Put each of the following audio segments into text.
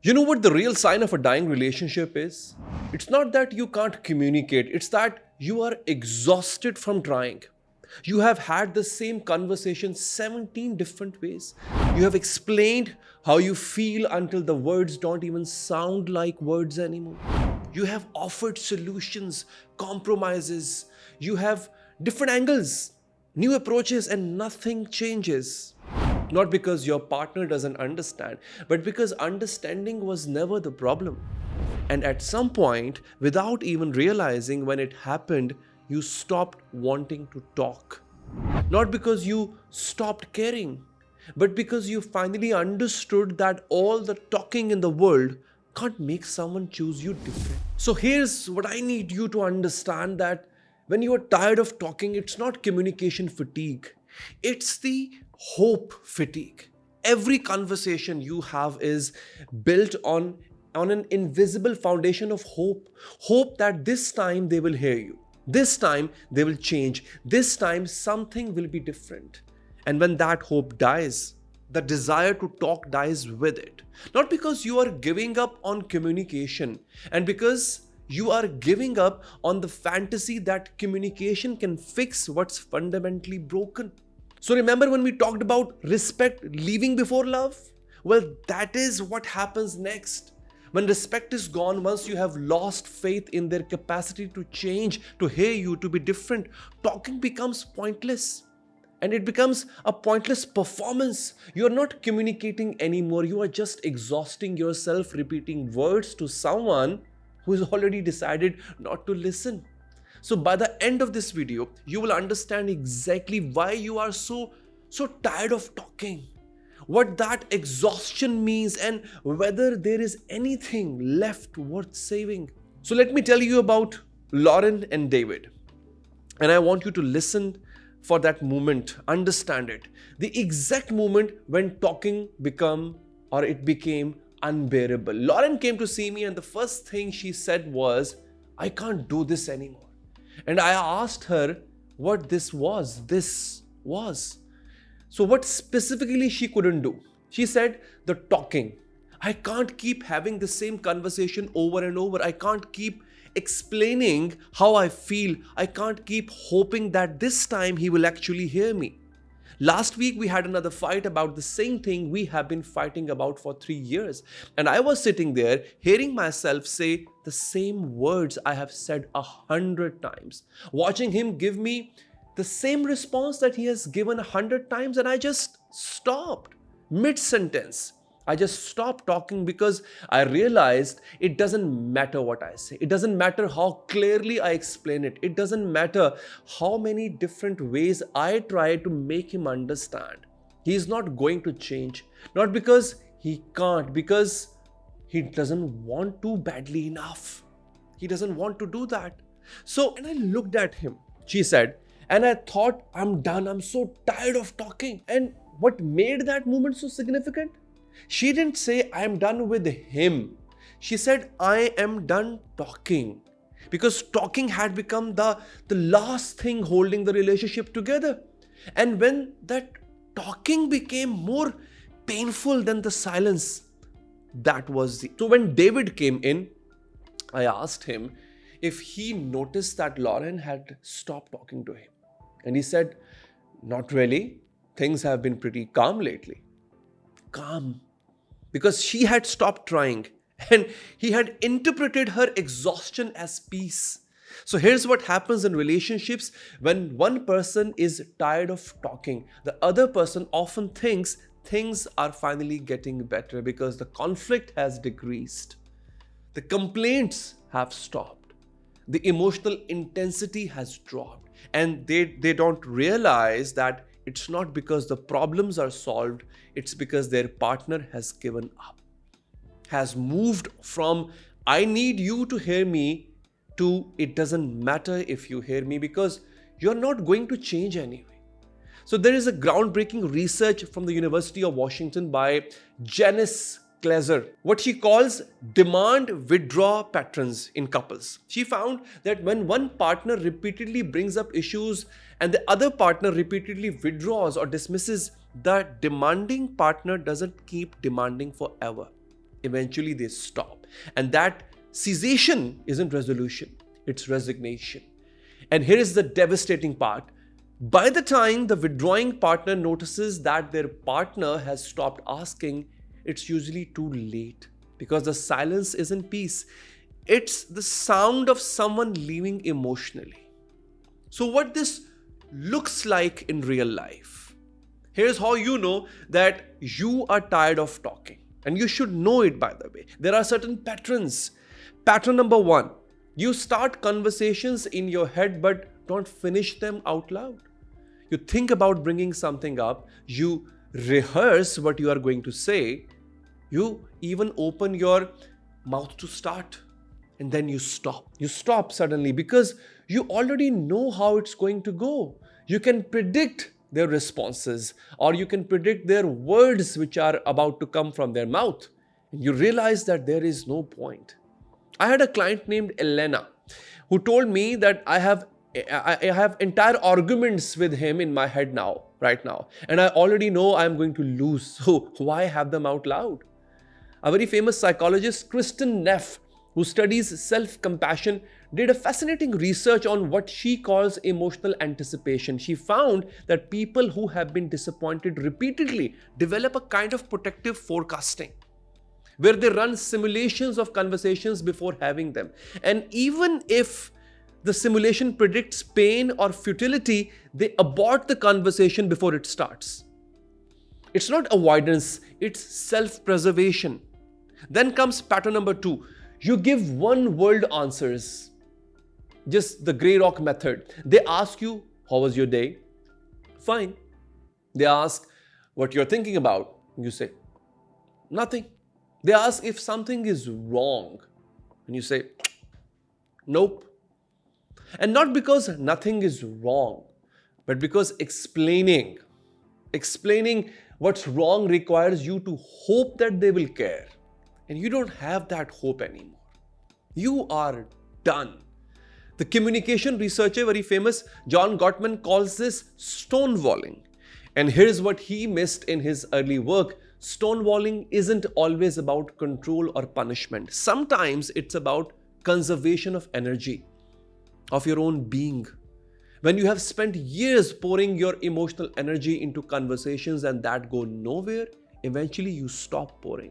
You know what the real sign of a dying relationship is? It's not that you can't communicate, it's that you are exhausted from trying. You have had the same conversation 17 different ways. You have explained how you feel until the words don't even sound like words anymore. You have offered solutions, compromises, you have different angles, new approaches, and nothing changes. Not because your partner doesn't understand, but because understanding was never the problem. And at some point, without even realizing when it happened, you stopped wanting to talk. Not because you stopped caring, but because you finally understood that all the talking in the world can't make someone choose you different. So here's what I need you to understand, that when you are tired of talking, it's not communication fatigue. It's the hope fatigue. Every conversation you have is built on an invisible foundation of hope. Hope that this time they will hear you. This time they will change. This time something will be different. And when that hope dies, the desire to talk dies with it. Not because you are giving up on communication, and because you are giving up on the fantasy that communication can fix what's fundamentally broken. So remember when we talked about respect leaving before love? Well, that is what happens next. When respect is gone, once you have lost faith in their capacity to change, to hear you, to be different, talking becomes pointless. And it becomes a pointless performance. You are not communicating anymore. You are just exhausting yourself repeating words to someone who has already decided not to listen. So by the end of this video, you will understand exactly why you are so tired of talking, what that exhaustion means, and whether there is anything left worth saving. So let me tell you about Lauren and David. And I want you to listen for that moment, understand it. The exact moment when talking became unbearable. Lauren came to see me and the first thing she said was, "I can't do this anymore." And I asked her what this was. So what specifically she couldn't do? She said, the talking. I can't keep having the same conversation over and over. I can't keep explaining how I feel. I can't keep hoping that this time he will actually hear me. Last week, we had another fight about the same thing we have been fighting about for 3 years. And I was sitting there hearing myself say the same words I have said 100 times, watching him give me the same response that he has given 100 times. And I just stopped mid-sentence. I just stopped talking because I realized it doesn't matter what I say. It doesn't matter how clearly I explain it. It doesn't matter how many different ways I try to make him understand. He is not going to change. Not because he can't, because he doesn't want to badly enough. He doesn't want to do that. So, and I looked at him, she said, and I thought, I'm done. I'm so tired of talking. And what made that moment so significant? She didn't say, I am done with him. She said, I am done talking. Because talking had become the last thing holding the relationship together. And when that talking became more painful than the silence, that was the... So when David came in, I asked him if he noticed that Lauren had stopped talking to him. And he said, not really. Things have been pretty calm lately. Calm, because she had stopped trying and he had interpreted her exhaustion as peace. So here's what happens in relationships when one person is tired of talking. The other person often thinks things are finally getting better because the conflict has decreased. The complaints have stopped. The emotional intensity has dropped. And they don't realize that it's not because the problems are solved, it's because their partner has given up, has moved from I need you to hear me to it doesn't matter if you hear me because you're not going to change anyway. So there is a groundbreaking research from the University of Washington by Janice Kiecolt-Glaser, what she calls demand withdraw patterns in couples. She found that when one partner repeatedly brings up issues and the other partner repeatedly withdraws or dismisses, the demanding partner doesn't keep demanding forever. eventually they stop. And that cessation isn't resolution, it's resignation. And here is the devastating part. By the time the withdrawing partner notices that their partner has stopped asking, it's usually too late, because the silence isn't peace. It's the sound of someone leaving emotionally. So what this looks like in real life. Here's how you know that you are tired of talking. And you should know it, by the way. There are certain patterns. Pattern number 1, you start conversations in your head but don't finish them out loud. You think about bringing something up, you rehearse what you are going to say, you even open your mouth to start, and then you stop. You stop suddenly because you already know how it's going to go. You can predict their responses, or you can predict their words which are about to come from their mouth. And you realize that there is no point. I had a client named Elena who told me that I have entire arguments with him in my head right now. And I already know I'm going to lose. So why have them out loud? A very famous psychologist, Kristin Neff, who studies self-compassion, did a fascinating research on what she calls emotional anticipation. She found that people who have been disappointed repeatedly develop a kind of protective forecasting, where they run simulations of conversations before having them. And even if the simulation predicts pain or futility, they abort the conversation before it starts. It's not avoidance, it's self-preservation. Then comes pattern number 2. You give one-word answers. Just the grey rock method. They ask you, how was your day? Fine. They ask what you're thinking about. You say, nothing. They ask if something is wrong. And you say, nope. And not because nothing is wrong, but because explaining what's wrong requires you to hope that they will care. And you don't have that hope anymore. You are done. The communication researcher, very famous, John Gottman, calls this stonewalling. And here's what he missed in his early work. Stonewalling isn't always about control or punishment. Sometimes it's about conservation of energy, of your own being. When you have spent years pouring your emotional energy into conversations and that go nowhere, eventually you stop pouring.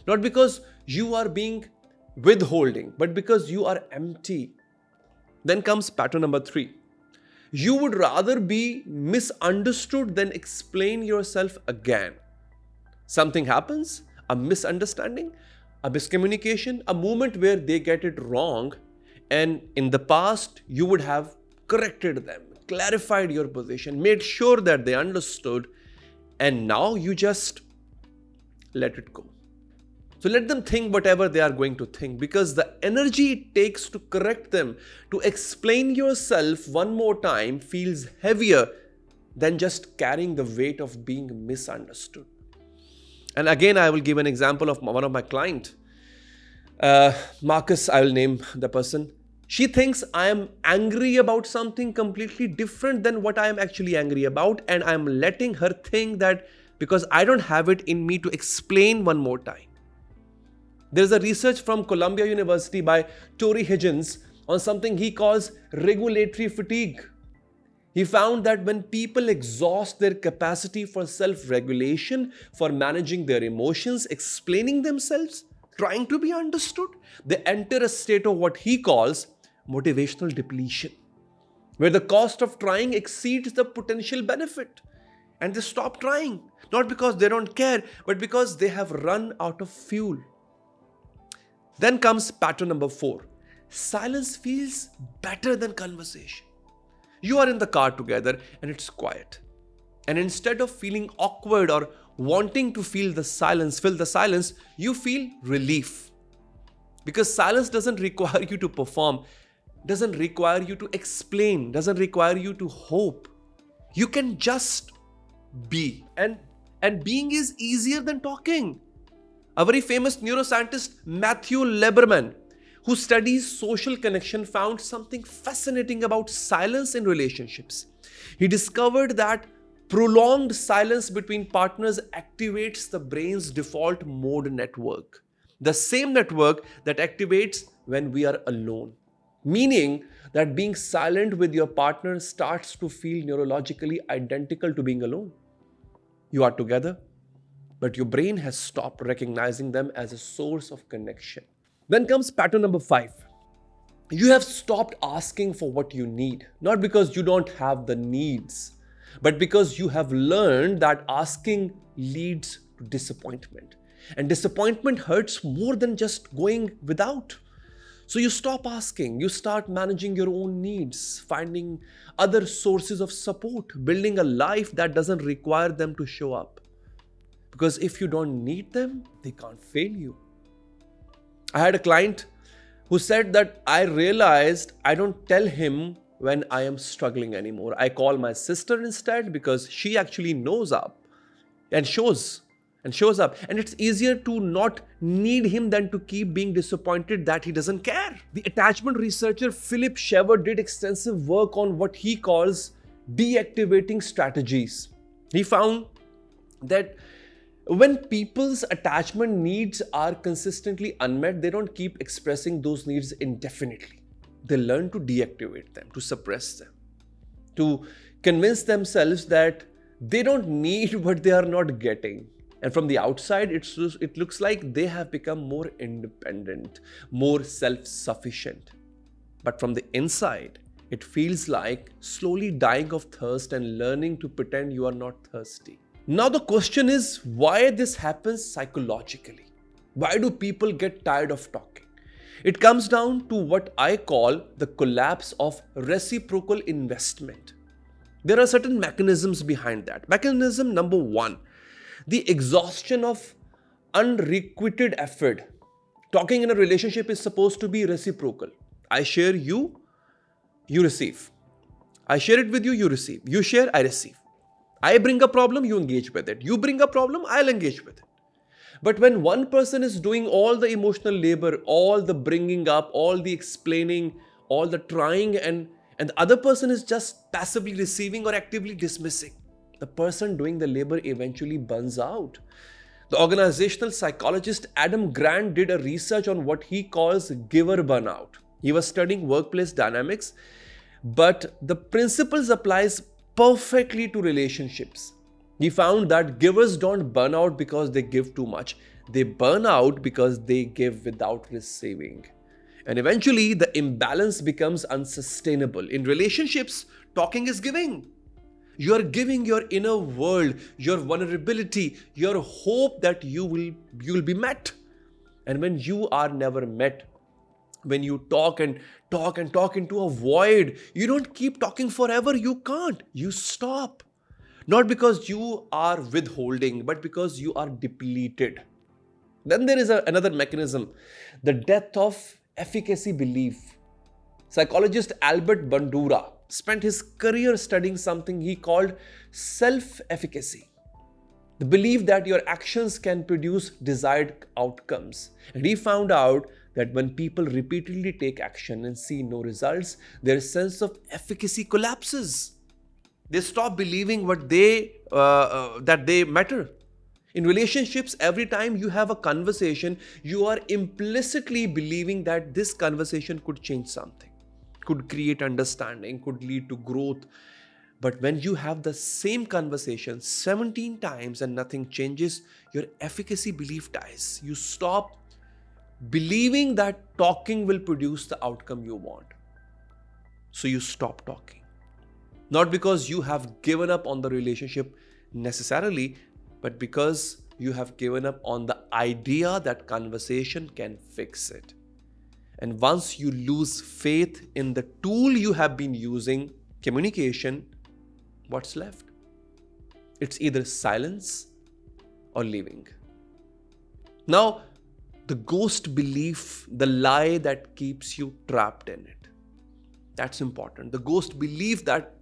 Not because you are being withholding, but because you are empty. Then comes pattern number 3. You would rather be misunderstood than explain yourself again. Something happens, a misunderstanding, a miscommunication, a moment where they get it wrong, and in the past you would have corrected them, clarified your position, made sure that they understood, and now you just let it go. So let them think whatever they are going to think, because the energy it takes to correct them, to explain yourself one more time, feels heavier than just carrying the weight of being misunderstood. And again, I will give an example of one of my clients. Marcus, I will name the person. She thinks I am angry about something completely different than what I am actually angry about, and I am letting her think that because I don't have it in me to explain one more time. There is a research from Columbia University by Tory Higgins on something he calls regulatory fatigue. He found that when people exhaust their capacity for self-regulation, for managing their emotions, explaining themselves, trying to be understood, they enter a state of what he calls motivational depletion, where the cost of trying exceeds the potential benefit. And they stop trying, not because they don't care, but because they have run out of fuel. Then comes pattern number 4. Silence feels better than conversation. You are in the car together and it's quiet. And instead of feeling awkward or wanting to fill the silence, you feel relief. Because silence doesn't require you to perform, doesn't require you to explain, doesn't require you to hope. You can just be. And being is easier than talking. A very famous neuroscientist, Matthew Lieberman, who studies social connection, found something fascinating about silence in relationships. He discovered that prolonged silence between partners activates the brain's default mode network, The same network that activates when we are alone. Meaning that being silent with your partner starts to feel neurologically identical to being alone. You are together, but your brain has stopped recognizing them as a source of connection. Then comes pattern number 5. You have stopped asking for what you need, not because you don't have the needs, but because you have learned that asking leads to disappointment. And disappointment hurts more than just going without. So you stop asking, you start managing your own needs, finding other sources of support, building a life that doesn't require them to show up. Because if you don't need them, they can't fail you. I had a client who said that I realized I don't tell him when I am struggling anymore. I call my sister instead because she actually knows up and shows up. And it's easier to not need him than to keep being disappointed that he doesn't care. The attachment researcher Phillip Shaver did extensive work on what he calls deactivating strategies. He found that when people's attachment needs are consistently unmet, they don't keep expressing those needs indefinitely. They learn to deactivate them, to suppress them, to convince themselves that they don't need what they are not getting. And from the outside, it looks like they have become more independent, more self-sufficient. But from the inside, it feels like slowly dying of thirst and learning to pretend you are not thirsty. Now the question is why this happens psychologically. Why do people get tired of talking? It comes down to what I call the collapse of reciprocal investment. There are certain mechanisms behind that. Mechanism number 1. The exhaustion of unrequited effort. Talking in a relationship is supposed to be reciprocal. I share you, you receive. I share it with you, you receive. You share, I receive. I bring a problem, you engage with it. You bring a problem, I'll engage with it. But when one person is doing all the emotional labor, all the bringing up, all the explaining, all the trying, and the other person is just passively receiving or actively dismissing, the person doing the labor eventually burns out. The organizational psychologist Adam Grant did a research on what he calls giver burnout. He was studying workplace dynamics, but the principles applies perfectly to relationships. He found that givers don't burn out because they give too much. They burn out because they give without receiving. And eventually, the imbalance becomes unsustainable. In relationships, talking is giving. You are giving your inner world, your vulnerability, your hope that you will be met. And when you are never met, when you talk into a void, you don't keep talking forever. You can't. You stop. Not because you are withholding, but because you are depleted. Then there is another mechanism, the death of efficacy belief. Psychologist Albert Bandura spent his career studying something he called self-efficacy. The belief that your actions can produce desired outcomes. And he found out that when people repeatedly take action and see no results, their sense of efficacy collapses. They stop believing that they matter. In relationships, every time you have a conversation, you are implicitly believing that this conversation could change something, could create understanding, could lead to growth. But when you have the same conversation 17 times and nothing changes, your efficacy belief dies. You stop believing that talking will produce the outcome you want. So you stop talking. Not because you have given up on the relationship necessarily, but because you have given up on the idea that conversation can fix it. And once you lose faith in the tool you have been using, communication, what's left? It's either silence or leaving. Now, the ghost belief, the lie that keeps you trapped in it. That's important. The ghost belief that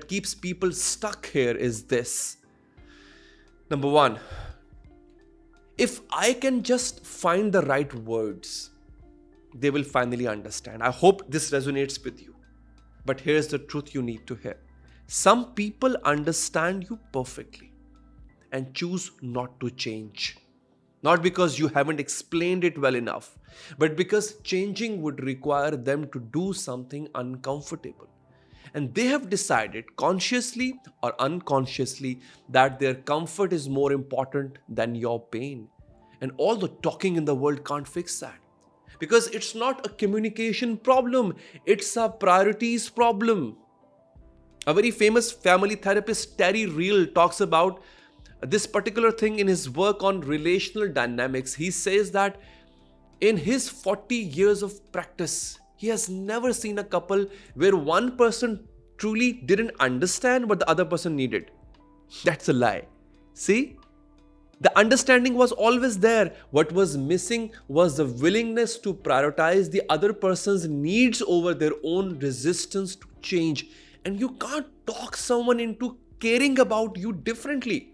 keeps people stuck here is this. Number 1, if I can just find the right words, they will finally understand. I hope this resonates with you. But here's the truth you need to hear. Some people understand you perfectly and choose not to change. Not because you haven't explained it well enough, but because changing would require them to do something uncomfortable. And they have decided, consciously or unconsciously, that their comfort is more important than your pain. And all the talking in the world can't fix that. Because it's not a communication problem, it's a priorities problem. A very famous family therapist, Terry Real, talks about this particular thing in his work on relational dynamics. He says that in his 40 years of practice, he has never seen a couple where one person truly didn't understand what the other person needed. That's a lie. See? The understanding was always there. What was missing was the willingness to prioritize the other person's needs over their own resistance to change. And you can't talk someone into caring about you differently.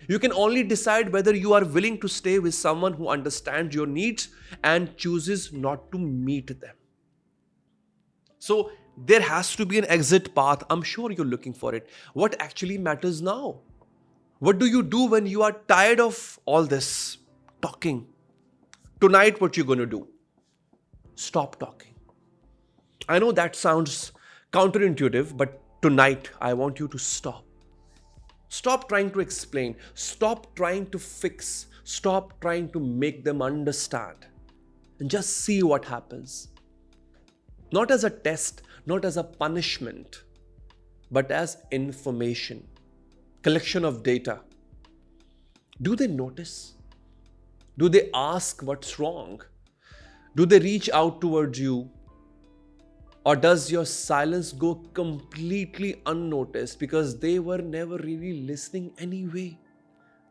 You can only decide whether you are willing to stay with someone who understands your needs and chooses not to meet them. So there has to be an exit path. I'm sure you're looking for it. What actually matters now? What do you do when you are tired of all this talking? Tonight, what you're going to do? Stop talking. I know that sounds counterintuitive, but tonight I want you to stop. Stop trying to explain. Stop trying to fix. Stop trying to make them understand. And just see what happens. Not as a test, not as a punishment, but as information. Collection of data. Do they notice? Do they ask what's wrong? Do they reach out towards you? Or does your silence go completely unnoticed because they were never really listening anyway?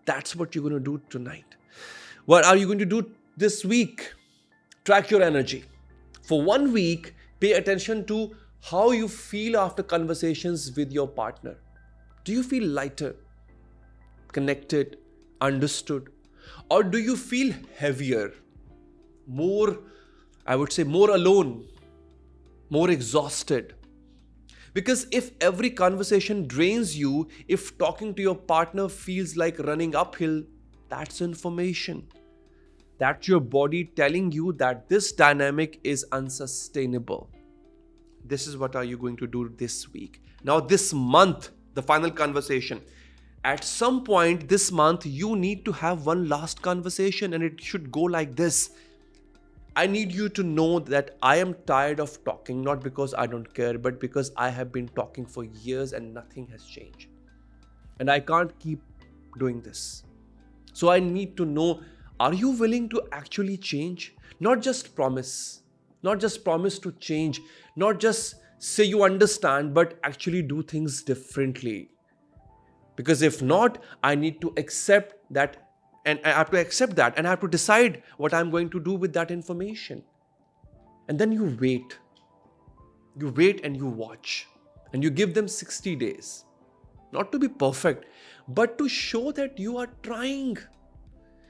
That's what you're going to do tonight. What are you going to do this week? Track your energy. For 1 week, pay attention to how you feel after conversations with your partner. Do you feel lighter, connected, understood? Or do you feel heavier, more alone, more exhausted? Because if every conversation drains you, if talking to your partner feels like running uphill, that's information. That's your body telling you that this dynamic is unsustainable. This is what are you going to do this week. Now this month, the final conversation. At some point this month, you need to have one last conversation, and it should go like this. I need you to know that I am tired of talking, not because I don't care, but because I have been talking for years and nothing has changed. And I can't keep doing this. So I need to know, are you willing to actually change? Not just promise to change, not just say you understand, but actually do things differently. Because if not, I need to accept that. And I have to accept that and I have to decide what I'm going to do with that information. And then you wait. You wait and you watch. And you give them 60 days. Not to be perfect, but to show that you are trying.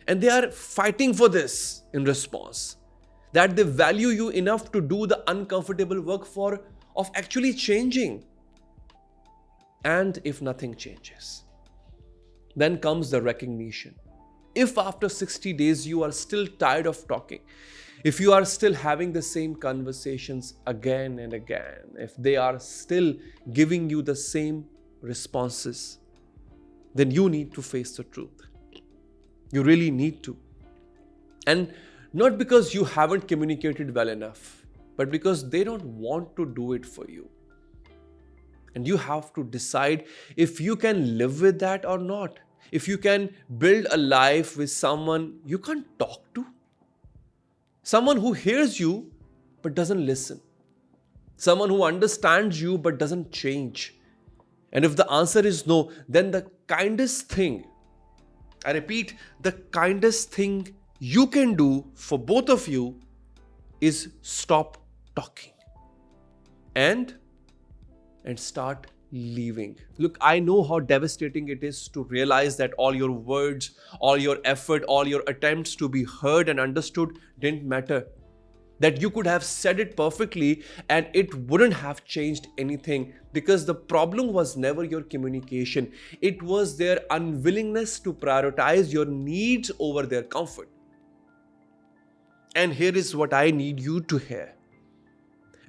And they are fighting for this in response. That they value you enough to do the uncomfortable work of actually changing. And if nothing changes, then comes the recognition. If after 60 days you are still tired of talking, if you are still having the same conversations again and again, if they are still giving you the same responses, then you need to face the truth. You really need to. And not because you haven't communicated well enough, but because they don't want to do it for you. And you have to decide if you can live with that or not. If you can build a life with someone you can't talk to. Someone who hears you but doesn't listen. Someone who understands you but doesn't change. And if the answer is no, then the kindest thing, I repeat, the kindest thing you can do for both of you is stop talking and start leaving. Look, I know how devastating it is to realize that all your words, all your effort, all your attempts to be heard and understood didn't matter. that you could have said it perfectly and it wouldn't have changed anything, because the problem was never your communication. It was their unwillingness to prioritize your needs over their comfort. And here is what I need you to hear.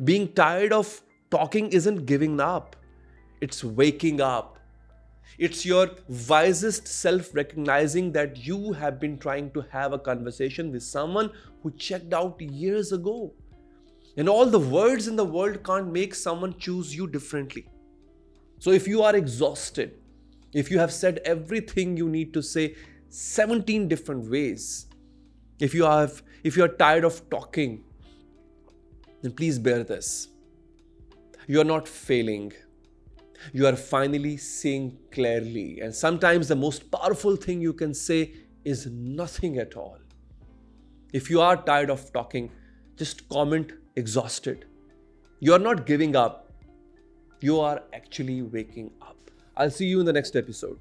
Being tired of talking isn't giving up. It's waking up. It's your wisest self recognizing that you have been trying to have a conversation with someone who checked out years ago. And all the words in the world can't make someone choose you differently. So if you are exhausted, if you have said everything you need to say 17 different ways, if you are tired of talking, then please bear this. You are not failing. You are finally seeing clearly. And sometimes the most powerful thing you can say is nothing at all. If you are tired of talking, just comment exhausted. You are not giving up. You are actually waking up. I'll see you in the next episode.